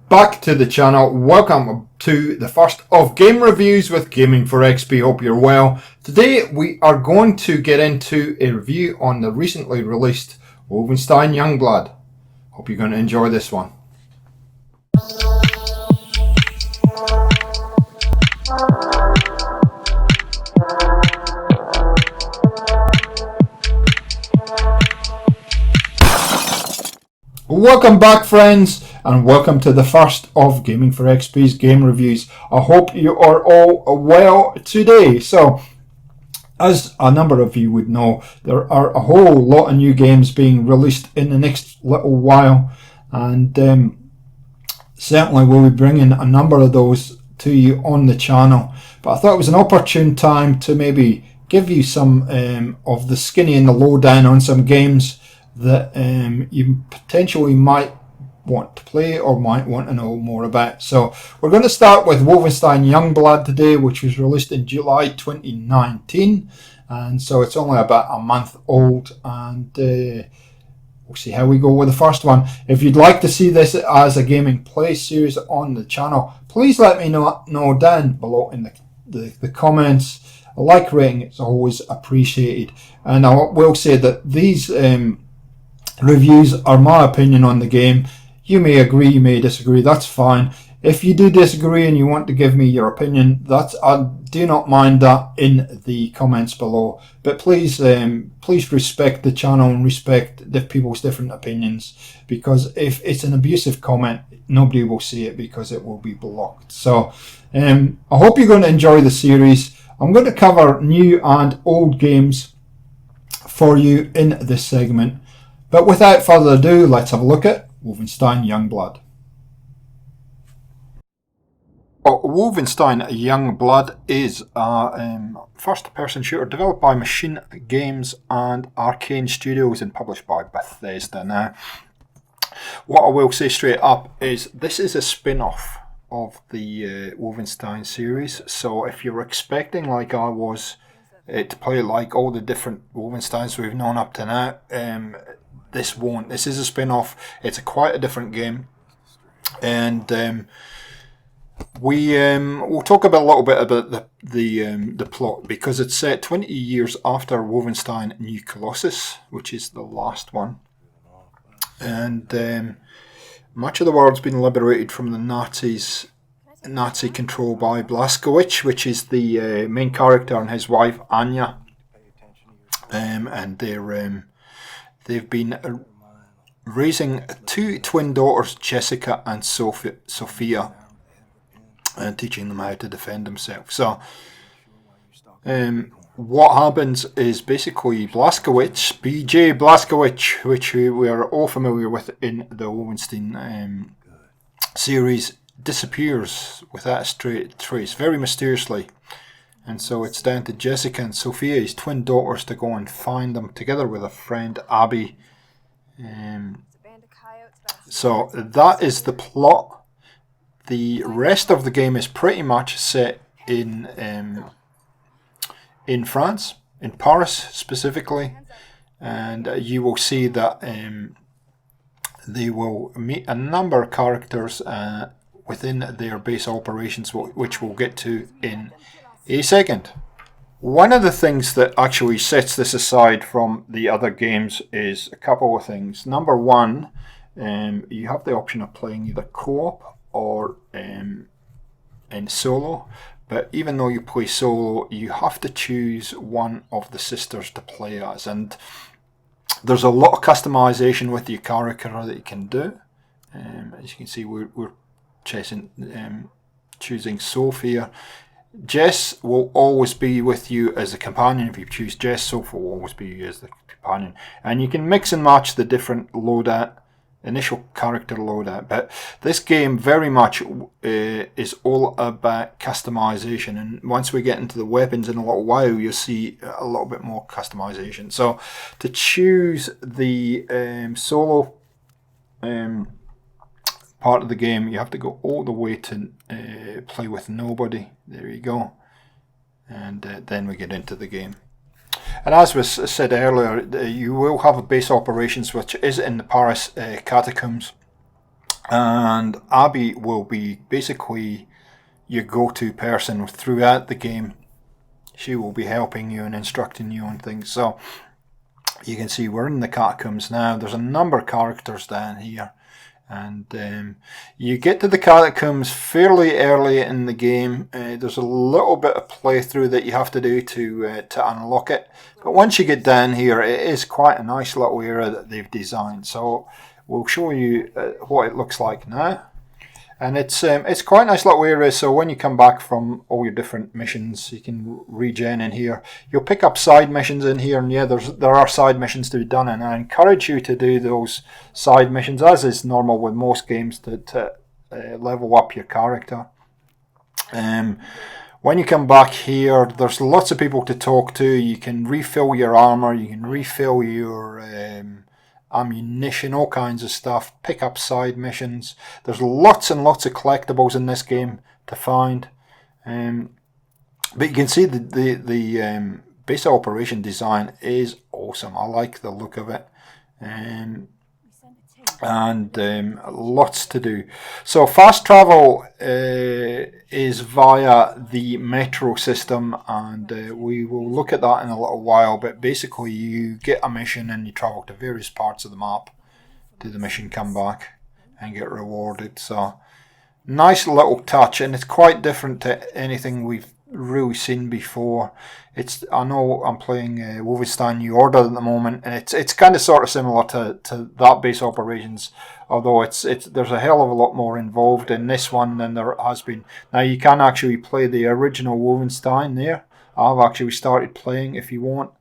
back to the channel. Welcome to the first of game reviews with Gaming for XP. Hope you're well. Today we are going to get into a review on the recently released Wolfenstein Youngblood. Hope you're going to enjoy this one. Welcome back, friends, and welcome to the first of Gaming for XP's game reviews. I hope you are all well today. So, as a number of you would know, there are a whole lot of new games being released in the next little while, and certainly we'll be bringing a number of those to you on the channel. But I thought it was an opportune time to maybe give you some of the skinny and the lowdown on some games that you potentially might want to play or might want to know more about. So we're going to start with Wolfenstein Youngblood today, which was released in July 2019, and so it's only about a month old, and we'll see how we go with the first one. If you'd like to see this as a gaming play series on the channel, please let me know down below in the comments. A like rating is always appreciated, and I will say that these reviews are my opinion on the game. You may agree, you may disagree, that's fine. If you do disagree and you want to give me your opinion, I do not mind that in the comments below. But please respect the channel and respect the people's different opinions, because if it's an abusive comment, nobody will see it because it will be blocked. So I hope you're going to enjoy the series. I'm going to cover new and old games for you in this segment. But without further ado, let's have a look at Wolfenstein Youngblood. Wolfenstein Youngblood is a first-person shooter developed by Machine Games and Arcane Studios and published by Bethesda. Now, what I will say straight up is this is a spin-off of the Wolfenstein series. So if you're expecting, like I was, to play like all the different Wolfensteins we've known up to now, this won't. This is a spin-off. It's quite a different game, and we'll talk about a little bit about the plot, because it's set 20 years after Wolfenstein New Colossus, which is the last one, and much of the world's been liberated from the Nazi control by Blazkowicz, which is the main character, and his wife Anya, and they've been raising two twin daughters, Jessica and Sophia, and teaching them how to defend themselves. So, what happens is basically Blazkowicz, BJ Blazkowicz, which we are all familiar with in the Wolfenstein series, disappears without a trace, very mysteriously. And so it's down to Jessica and Sophia, his twin daughters, to go and find them together with a friend, Abby. So that is the plot. The rest of the game is pretty much set in France, in Paris specifically, and you will see that they will meet a number of characters within their base operations, which we'll get to in a second. One of the things that actually sets this aside from the other games is a couple of things. Number one, you have the option of playing either co-op or in solo, but even though you play solo, you have to choose one of the sisters to play as, and there's a lot of customization with your character that you can do. As you can see, we're choosing Sophia. Jess will always be with you as a companion. If you choose Jess, Sophia will always be you as the companion. And you can mix and match the different initial character loadout. But this game very much is all about customization. And once we get into the weapons in a little while, you'll see a little bit more customization. So to choose the solo part of the game, you have to go all the way to play with nobody. There you go, and then we get into the game. And as was said earlier, you will have a base operations which is in the Paris catacombs, and Abby will be basically your go-to person throughout the game. She will be helping you and instructing you on things. So you can see we're in the catacombs now. There's a number of characters down here, and you get to the catacombs fairly early in the game. There's a little bit of playthrough that you have to do to unlock it, but once you get down here, it is quite a nice little area that they've designed. So we'll show you what it looks like now. And it's quite a nice little area, so when you come back from all your different missions, you can regen in here. You'll pick up side missions in here, and yeah, there are side missions to be done, and I encourage you to do those side missions, as is normal with most games, to level up your character. When you come back here, there's lots of people to talk to. You can refill your armor, you can refill your ammunition, all kinds of stuff, pick up side missions. There's lots and lots of collectibles in this game to find, but you can see the base operation design is awesome. I like the look of it, and lots to do. So fast travel is via the metro system, and we will look at that in a little while, but basically you get a mission and you travel to various parts of the map, do the mission, come back and get rewarded. So nice little touch, and it's quite different to anything we've really seen before. I know I'm playing Wolfenstein Youngblood at the moment, and it's kind of sort of similar to that base operations, although there's a hell of a lot more involved in this one than there has been. Now you can actually play the original Wolfenstein there. I've actually started playing if you want,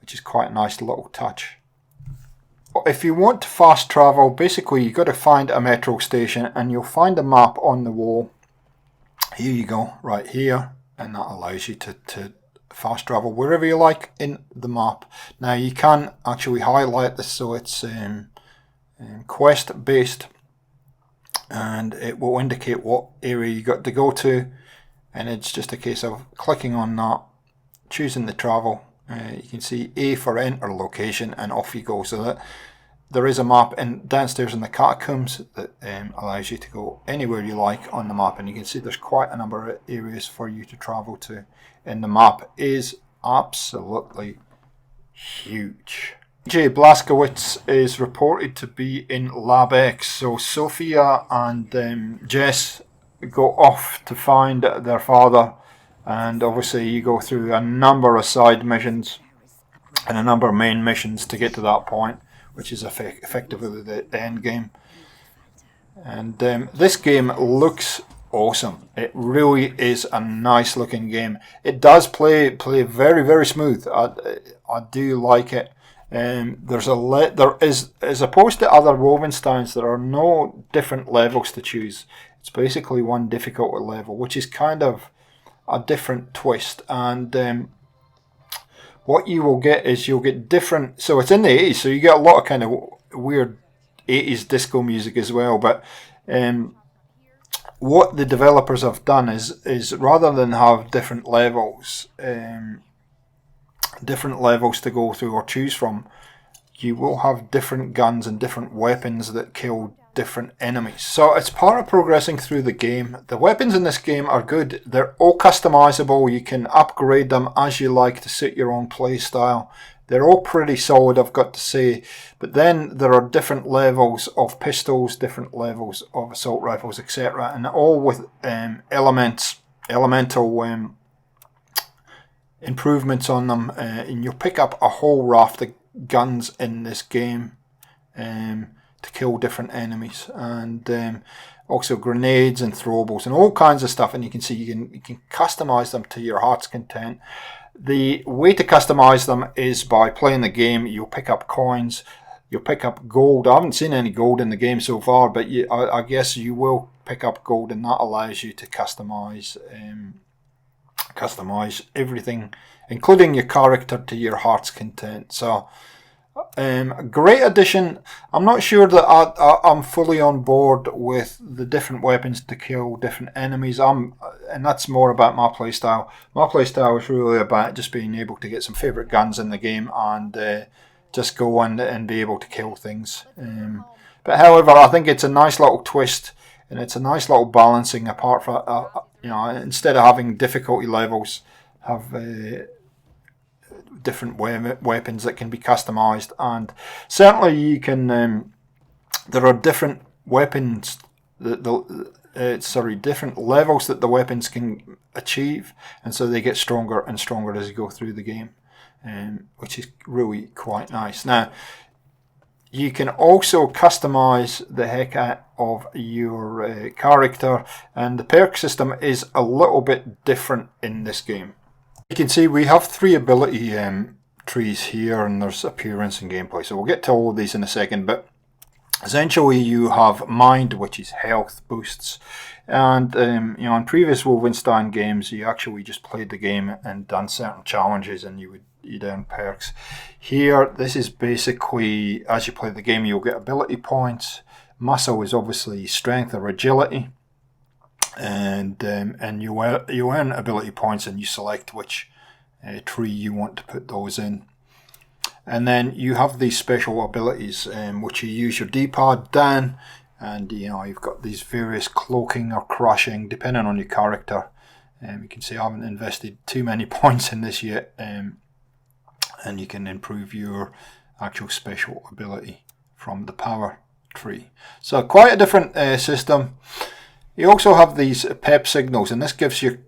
which is quite a nice little touch. If you want to fast travel, basically you've got to find a metro station, and you'll find a map on the wall. Here you go, right here, and that allows you to fast travel wherever you like in the map. Now you can actually highlight this so it's quest based, and it will indicate what area you got to go to, and it's just a case of clicking on that, choosing the travel. You can see A for enter location, and off you go. So that there is a map downstairs in the catacombs that allows you to go anywhere you like on the map, and you can see there's quite a number of areas for you to travel to, and the map is absolutely huge. Jay Blazkowicz is reported to be in Lab X, so Sophia and Jess go off to find their father, and obviously you go through a number of side missions and a number of main missions to get to that point, which is effectively the end game. And this game looks awesome. It really is a nice looking game. It does play very, very smooth. I do like it. There is, as opposed to other Wolfensteins, there are no different levels to choose. It's basically one difficult level, which is kind of a different twist. And what you will get is you'll get different. So it's in the 80s, so you get a lot of kind of weird 80s disco music as well. But what the developers have done is rather than have different levels to go through or choose from, you will have different guns and different weapons that kill different enemies. So it's part of progressing through the game. The weapons in this game are good. They're all customizable. You can upgrade them as you like to suit your own play style. They're all pretty solid, I've got to say. But then there are different levels of pistols, different levels of assault rifles, etc., and all with elemental improvements on them. And you'll pick up a whole raft of guns in this game to kill different enemies, and also grenades and throwables and all kinds of stuff. And you can see you can customize them to your heart's content. The way to customize them is by playing the game. You'll pick up coins, you'll pick up gold. I haven't seen any gold in the game so far, but I guess you will pick up gold, and that allows you to customize everything, including your character, to your heart's content. So a great addition. I'm not sure that I'm fully on board with the different weapons to kill different enemies. And that's more about my playstyle. My playstyle is really about just being able to get some favourite guns in the game and just go and be able to kill things. But however, I think it's a nice little twist, and it's a nice little balancing. Apart from instead of having difficulty levels, have different weapons that can be customized, and certainly you can. There are different weapons different levels that the weapons can achieve, and so they get stronger and stronger as you go through the game, which is really quite nice. Now, you can also customize the heck out of your character, and the perk system is a little bit different in this game. You can see we have 3 ability trees here, and there's appearance and gameplay, so we'll get to all of these in a second. But essentially, you have mind, which is health boosts, and in previous Wolfenstein games, you actually just played the game and done certain challenges, and you'd earn perks. Here, this is basically as you play the game, you'll get ability points. Muscle is obviously strength or agility, and you earn ability points, and you select which tree you want to put those in. And then you have these special abilities, which you use your D-pad down, and you've got these various cloaking or crushing, depending on your character. You can see I haven't invested too many points in this yet, and you can improve your actual special ability from the power tree. So quite a different system. You also have these pep signals, and this gives your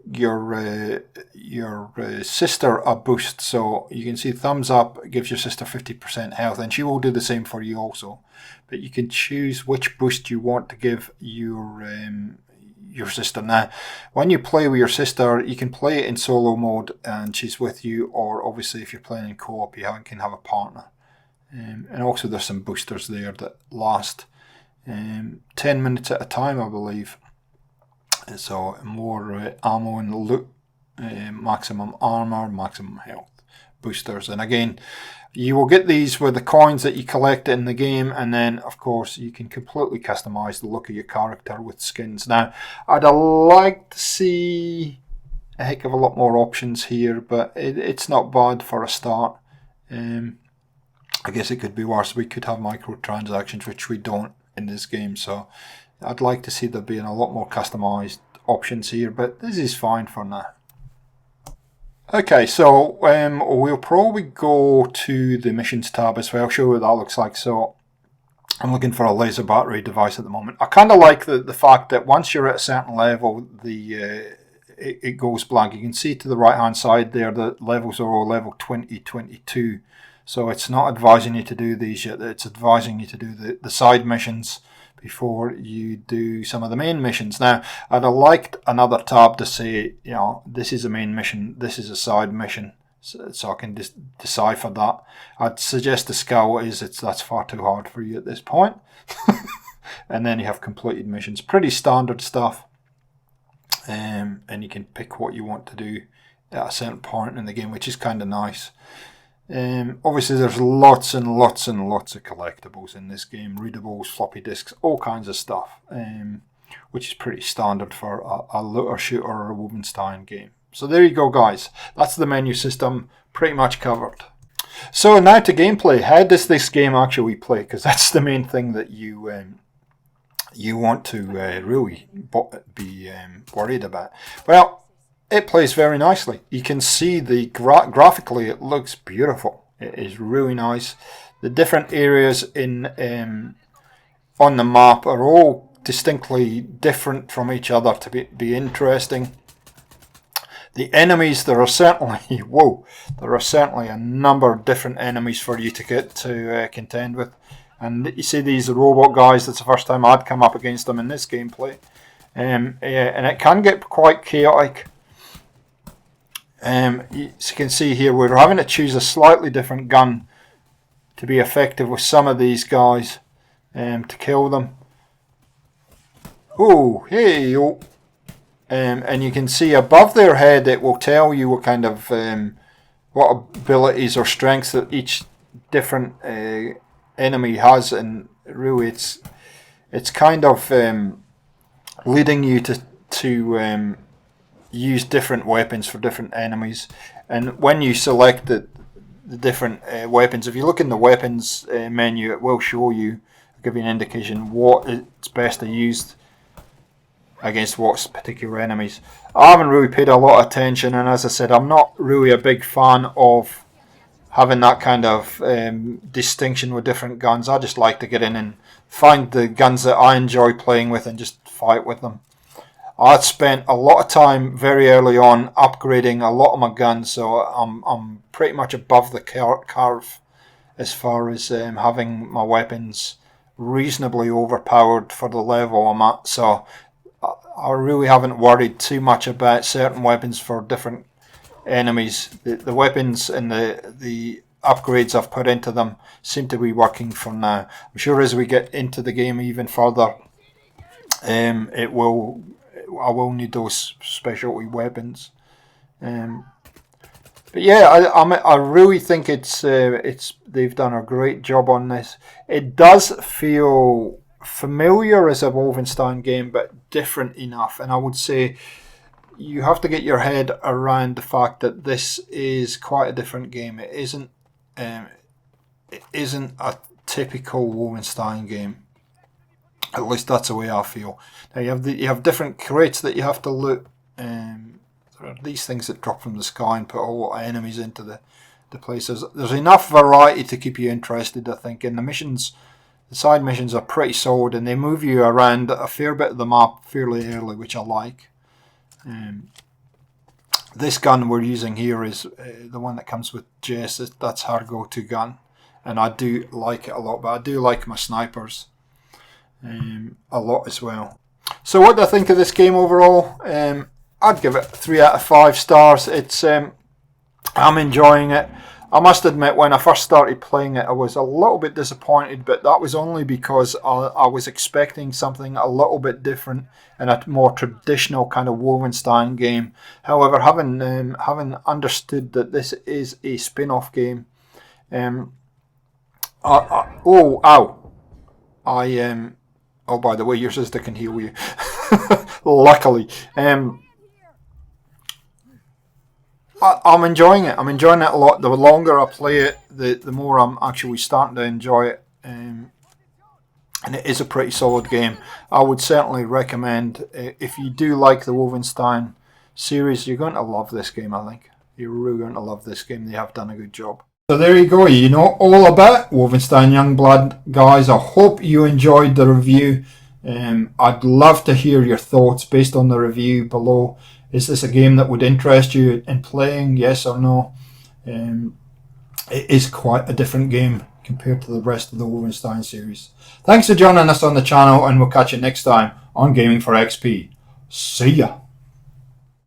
sister a boost. So you can see thumbs up gives your sister 50% health, and she will do the same for you also. But you can choose which boost you want to give your sister. Now, when you play with your sister, you can play it in solo mode, and she's with you, or obviously if you're playing in co-op, you can have a partner. And also there's some boosters there that last 10 minutes at a time, I believe. So more ammo and loot, maximum armor, maximum health boosters. And again, you will get these with the coins that you collect in the game, and then of course you can completely customize the look of your character with skins. Now, I'd like to see a heck of a lot more options here, but it's not bad for a start. I guess it could be worse. We could have microtransactions, which we don't in this game, so I'd like to see there being a lot more customized options here, but this is fine for now. Okay, so we'll probably go to the missions tab as well, show you what that looks like. So I'm looking for a laser battery device at the moment. I kind of like the fact that once you're at a certain level, it goes blank. You can see to the right hand side there the levels are all level 20, 22. So it's not advising you to do these yet. It's advising you to do the side missions before you do some of the main missions. Now, I'd have liked another tab to say, this is a main mission, this is a side mission, so I can decipher that. I'd suggest the scout that's far too hard for you at this point. And then you have completed missions, pretty standard stuff, and you can pick what you want to do at a certain point in the game, which is kind of nice. Obviously there's lots and lots and lots of collectibles in this game, readables, floppy disks, all kinds of stuff, which is pretty standard for a looter shooter or a Wolfenstein game. So there you go, guys, that's the menu system pretty much covered. So now to gameplay. How does this game actually play? Because that's the main thing that you want to really be worried about. Well, it plays very nicely. You can see the graphically it looks beautiful. It is really nice. The different areas in on the map are all distinctly different from each other to be interesting. The enemies, there are certainly a number of different enemies for you to get to contend with. And you see these robot guys, that's the first time I'd come up against them in this gameplay. And it can get quite chaotic. As you can see here, we're having to choose a slightly different gun to be effective with some of these guys to kill them. Oh, hey, yo. And you can see above their head it will tell you what kind of what abilities or strengths that each different enemy has, and really it's kind of leading you to use different weapons for different enemies. And when you select the different weapons, if you look in the weapons menu, it will show you give you an indication what it's best to use against what particular enemies. I haven't really paid a lot of attention, and as I said, I'm not really a big fan of having that kind of distinction with different guns. I just like to get in and find the guns that I enjoy playing with and just fight with them. I'd spent a lot of time very early on upgrading a lot of my guns, so I'm pretty much above the curve as far as having my weapons reasonably overpowered for the level I'm at. So I really haven't worried too much about certain weapons for different enemies. The weapons and the upgrades I've put into them seem to be working for now. I'm sure as we get into the game even further, I will need those specialty weapons. But yeah, I really think they've done a great job on this. It does feel familiar as a Wolfenstein game, but different enough. And I would say you have to get your head around the fact that this is quite a different game. It isn't a typical Wolfenstein game. At least that's the way I feel. Now you have different crates that you have to loot. There are these things that drop from the sky and put all enemies into the places. There's enough variety to keep you interested, I think. And the side missions are pretty solid, and they move you around a fair bit of the map fairly early, which I like. This gun we're using here is the one that comes with Jess. That's her go-to gun, and I do like it a lot. But I do like my snipers a lot as well. So what do I think of this game overall? I'd give it 3 out of 5 stars. I'm enjoying it. I must admit, when I first started playing it, I was a little bit disappointed, but that was only because I was expecting something a little bit different and a more traditional kind of Wolfenstein game. However, having understood that this is a spin-off game, oh, by the way, your sister can heal you. Luckily. I'm enjoying it. I'm enjoying it a lot. The longer I play it, the more I'm actually starting to enjoy it. And it is a pretty solid game. I would certainly recommend, if you do like the Wolfenstein series, you're going to love this game, I think. You're really going to love this game. They have done a good job. So there you go. You know all about Wolfenstein Youngblood, guys. I hope you enjoyed the review. I'd love to hear your thoughts based on the review below. Is this a game that would interest you in playing? Yes or no? It is quite a different game compared to the rest of the Wolfenstein series. Thanks for joining us on the channel, and we'll catch you next time on Gaming for XP. See ya!